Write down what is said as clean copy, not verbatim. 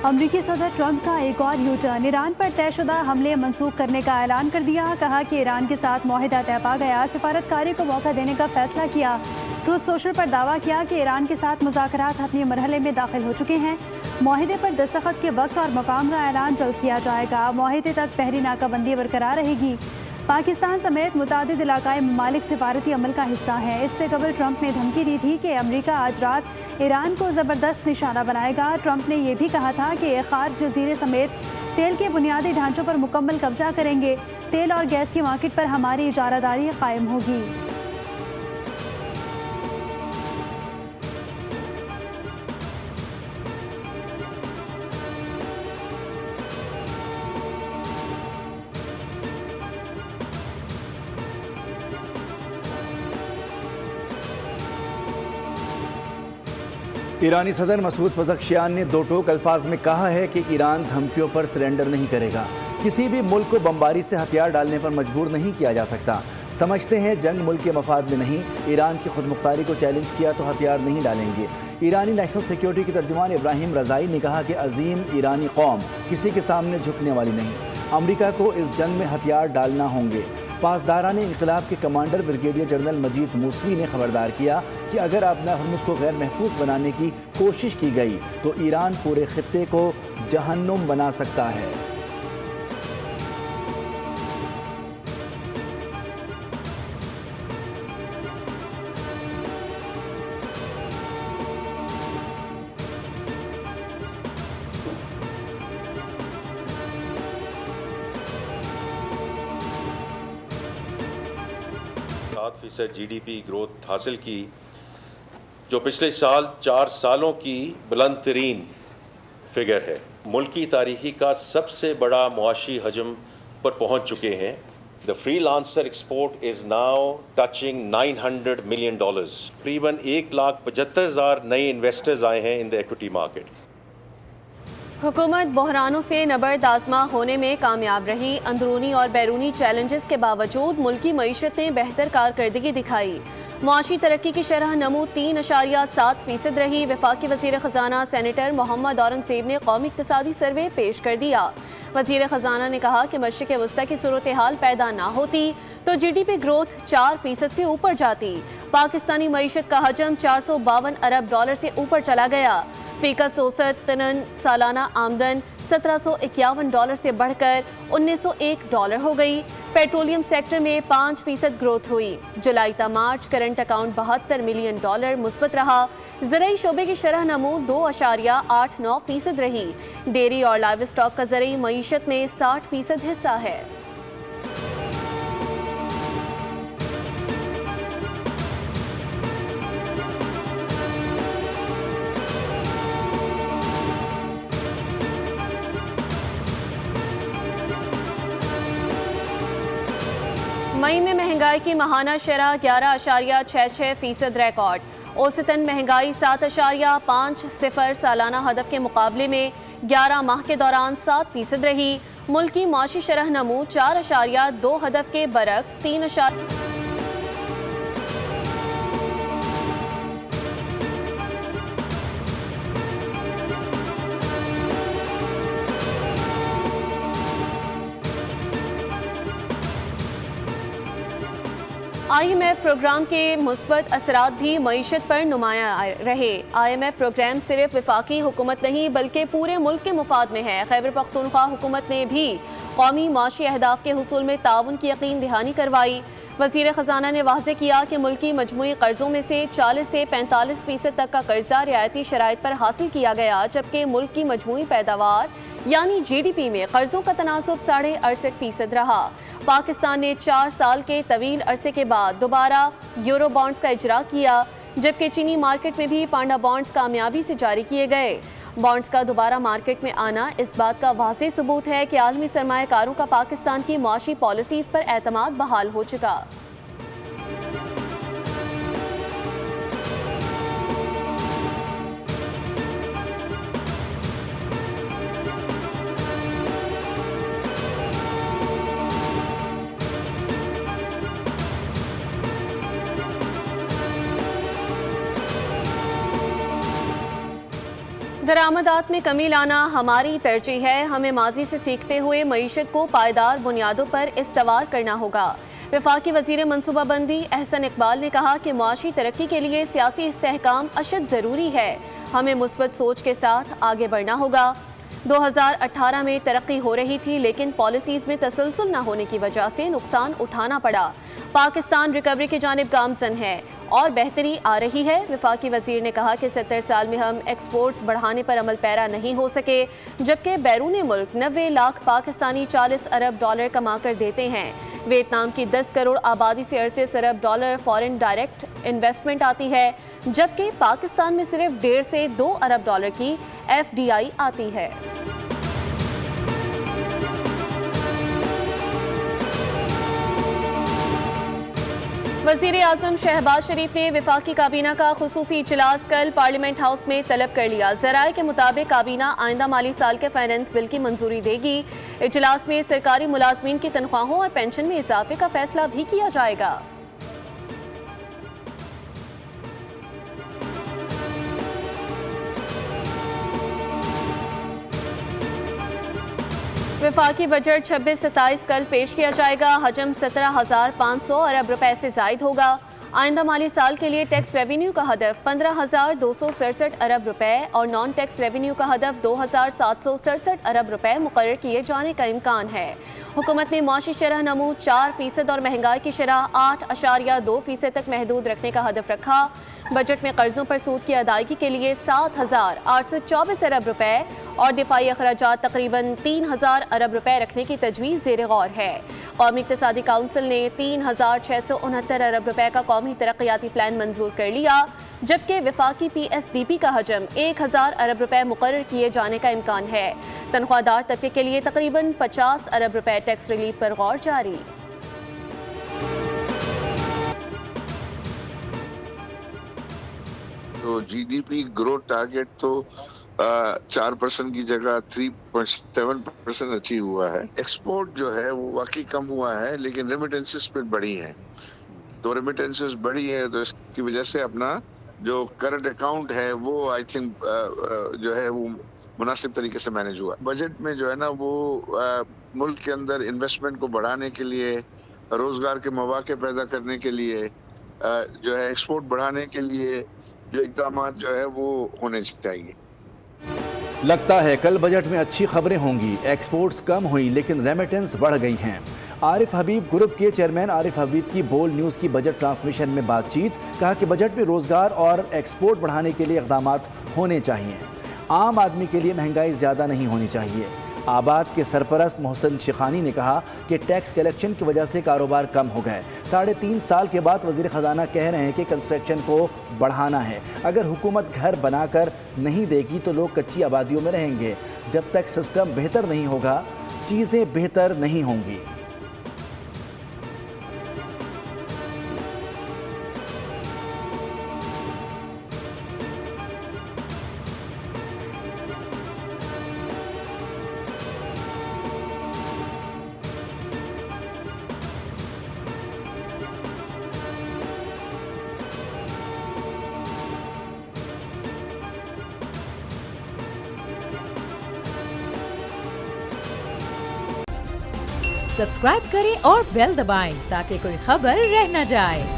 अमरीकी सदर ट्रंप का एक और यू टर्न। ईरान पर तयशुदा हमले मंसूख करने का ऐलान कर दिया। कहा कि ईरान के साथ मुआहिदा तय पा गया। सिफारतकारी को मौका देने का फैसला किया। ट्रूथ सोशल पर दावा किया कि ईरान के साथ मुज़ाकरात हतमी मरहले में दाखिल हो चुके हैं। मुआहिदे पर दस्तखत के वक्त और मकाम का ऐलान जल्द किया जाएगा। मुआहिदे तक बहरी नाकाबंदी बरकरार रहेगी। पाकिस्तान समेत मुतादिद इलाकाई ममालिक सिफारती अमल का हिस्सा है। इससे कबल ट्रंप ने धमकी दी थी कि अमरीका आज रात ईरान को ज़बरदस्त निशाना बनाएगा। ट्रंप ने यह भी कहा था कि खार जजीरे समेत तेल के बुनियादी ढांचों पर मुकम्मल कब्जा करेंगे। तेल और गैस की मार्केट पर हमारी इजारादारी कायम होगी। ईरानी सदर मसूद पज़ेश्कियान ने दो टोक अल्फाज में कहा है कि ईरान धमकियों पर सरेंडर नहीं करेगा। किसी भी मुल्क को बमबारी से हथियार डालने पर मजबूर नहीं किया जा सकता। समझते हैं जंग मुल्क के मफाद में नहीं। ईरान की खुदमुख्तारी को चैलेंज किया तो हथियार नहीं डालेंगे। ईरानी नेशनल सिक्योरिटी के तर्जुमान इब्राहिम रज़ाई ने कहा कि अजीम ईरानी कौम किसी के सामने झुकने वाली नहीं। अमरीका को इस जंग में हथियार डालना होंगे। पासदारान इनकलाब के कमांडर ब्रिगेडियर जनरल मजीद मूसवी ने खबरदार किया कि अगर अपना हुर्मुज़ को गैर महफूज बनाने की कोशिश की गई तो ईरान पूरे खित्ते को जहन्नुम बना सकता है। GDP ग्रोथ हासिल की, जो पिछले साल 4 सालों की बुलंद तरीन फिगर है। मुल्क की तारीखी का सबसे बड़ा मुआशी हजम पर पहुंच चुके हैं। The freelancer export is now touching $900 million. तकरीबन 1,75,000 नए इन्वेस्टर्स आए हैं इन द इक्विटी मार्केट। हुकूमत बहरानों से नबर्द आज़मा होने में कामयाब रही। अंदरूनी और बैरूनी चैलेंजेस के बावजूद मुल्की मईशत ने बेहतर कारकर्दगी दिखाई। मुआशी तरक्की की शरह नमू 3.7% रही। वफाकी वज़ीर ख़जाना सेनेटर मोहम्मद औरंगज़ेब ने कौमी इक़्तिसादी सर्वे पेश कर दिया। वज़ीर ख़जाना ने कहा कि मशरिक़ वस्ता की सूरत हाल पैदा ना होती तो GDP ग्रोथ 4% से ऊपर जाती। पाकिस्तानी मईशत का हजम $452 अरब से ऊपर चला गया। फीकस औसत सालाना आमदन $1751 से बढ़कर $1901 हो गई। पेट्रोलियम सेक्टर में 5% ग्रोथ हुई। जुलाई ता मार्च करंट अकाउंट $72 मिलियन मुस्बत रहा। ज़राई शोबे की शरह नमू 2.89% रही। डेयरी और लाइव स्टॉक का ज़राई मईशत में 60% हिस्सा है। मई में महंगाई की माहाना शरह 11.66% रिकॉर्ड। औसतन महंगाई 7.50 सालाना हदफ के मुकाबले में 11 माह के दौरान 7% रही। मुल्क की माशी शरह नमू 4.2 हदफ के बरक्स 3। IMF प्रोग्राम के मुस्बत असरात भी मईशत पर नुमाया रहे। IMF प्रोग्राम सिर्फ वफाकी हुकूमत नहीं बल्कि पूरे मुल्क के मुफाद में है। खैबर पख्तूनख्वा हुकूमत ने भी कौमी माशी अहदाफ के हुसूल में ताउन की यकीन दहानी करवाई। वज़ीर ख़जाना ने वाज़े किया कि मुल्की मजमूई कर्ज़ों में से 40 से 45% तक का कर्जा रियायती शराइत पर हासिल किया गया, जबकि मुल्क की मजमूई पैदावार यानी GDP में कर्जों का तनासुब 68.5% रहा। पाकिस्तान ने 4 साल के तवील अरसे के बाद दोबारा यूरो बॉन्ड्स का इजरा किया, जबकि चीनी मार्केट में भी पांडा बॉन्ड्स कामयाबी से जारी किए गए। बॉन्ड्स का दोबारा मार्केट में आना इस बात का वाज़ेह सबूत है कि आलमी सरमायाकारों का पाकिस्तान की मुआशी पॉलिसीज़ पर एतमाद बहाल हो चुका। दरामदात में कमी लाना हमारी तरजीह है। हमें माजी से सीखते हुए मईशत को पायदार बुनियादों पर इस्तवार करना होगा। वफाकी वज़ीर मनसूबाबंदी अहसन इकबाल ने कहा कि मुआशी तरक्की के लिए सियासी इस्तेहकाम अशद ज़रूरी है। हमें मुस्बत सोच के साथ आगे बढ़ना होगा। 2018 में तरक्की हो रही थी, लेकिन पॉलिसीज़ में तसलसल न होने की वजह से नुकसान उठाना पड़ा। पाकिस्तान रिकवरी की जानिब गामजन है और बेहतरी आ रही है। वफाकी वज़ीर ने कहा कि 70 साल में हम एक्सपोर्ट्स बढ़ाने पर अमल पैरा नहीं हो सके, जबकि बैरून मुल्क 90 लाख पाकिस्तानी $40 अरब कमा कर देते हैं। वियतनाम की 10 करोड़ आबादी से $38 अरब फॉरेन डायरेक्ट इन्वेस्टमेंट आती है, जबकि पाकिस्तान में सिर्फ $1.5 से $2 अरब की FDI आती है। वज़ीर आज़म शहबाज शरीफ ने वफाकी काबीना का खुसूसी इजलास कल पार्लियामेंट हाउस में तलब कर लिया। ज़राए के मुताबिक काबीना आइंदा माली साल के फाइनेंस बिल की मंजूरी देगी। इजलास में सरकारी मुलाजमीन की तनख्वाहों और पेंशन में इजाफे का फैसला भी किया जाएगा। वफाकी बजट 26-27 कल पेश किया जाएगा। हजम 17,500 अरब रुपए से जायद होगा। आइंदा माली साल के लिए टैक्स रेवेन्यू का हदफ 15,267 अरब रुपए और नॉन टैक्स रेवेन्यू का हदफ 2,767 अरब रुपए मुकर्रर किए जाने का इम्कान है। हुकूमत ने मुआशी शरह नमू 4% और महंगाई की शरह 8.2% तक महदूद रखने का हदफ रखा। बजट में कर्जों पर सूद की अदायगी के लिए 7,824 अरब रुपए और दिफाई अखराजात तकरीबन 3,000 अरब रुपए रखने की तजवीज़ ज़ेर गौर है। कौमी इक़्तिसादी काउंसिल ने 3,669 अरब रुपए का कौमी तरक्याती प्लान मंजूर कर लिया, जबकि वफाकी PSDP का हजम 1,000 अरब रुपए मुकर्रर किए जाने का इम्कान है। तनख्वाहदार तबके के लिए तकरीबन 50 अरब रुपए टैक्स रिलीफ पर गौर जारी। तो GDP ग्रोथ टारगेट तो 4% की जगह 3.7% अचीव हुआ है। एक्सपोर्ट जो है वो वाकई कम हुआ है, लेकिन रेमिटेंसेस पे बढ़ी हैं। तो रेमिटेंसेस बढ़ी है तो इसकी वजह से अपना जो करंट अकाउंट है वो आई थिंक जो है वो मुनासिब तरीके से मैनेज हुआ। बजट में जो है ना वो मुल्क के अंदर इन्वेस्टमेंट को बढ़ाने के लिए, रोजगार के मौके पैदा करने के लिए, जो है एक्सपोर्ट बढ़ाने के लिए जो इक़दाम जो है वो होने चाहिए। लगता है कल बजट में अच्छी खबरें होंगी। एक्सपोर्ट्स कम हुई लेकिन रेमिटेंस बढ़ गई हैं। आरिफ हबीब ग्रुप के चेयरमैन आरिफ हबीब की बोल न्यूज़ की बजट ट्रांसमिशन में बातचीत। कहा कि बजट में रोजगार और एक्सपोर्ट बढ़ाने के लिए इक़दाम होने चाहिए। आम आदमी के लिए महंगाई ज़्यादा नहीं होनी चाहिए। आबाद के सरपरस्त मोहसिन शिखानी ने कहा कि टैक्स कलेक्शन की वजह से कारोबार कम हो गए। 3.5 साल के बाद वज़ीर ख़जाना कह रहे हैं कि कंस्ट्रक्शन को बढ़ाना है। अगर हुकूमत घर बनाकर नहीं देगी तो लोग कच्ची आबादियों में रहेंगे। जब तक सिस्टम बेहतर नहीं होगा, चीज़ें बेहतर नहीं होंगी। सब्सक्राइब करें और बेल दबाएं ताकि कोई खबर रह न जाए।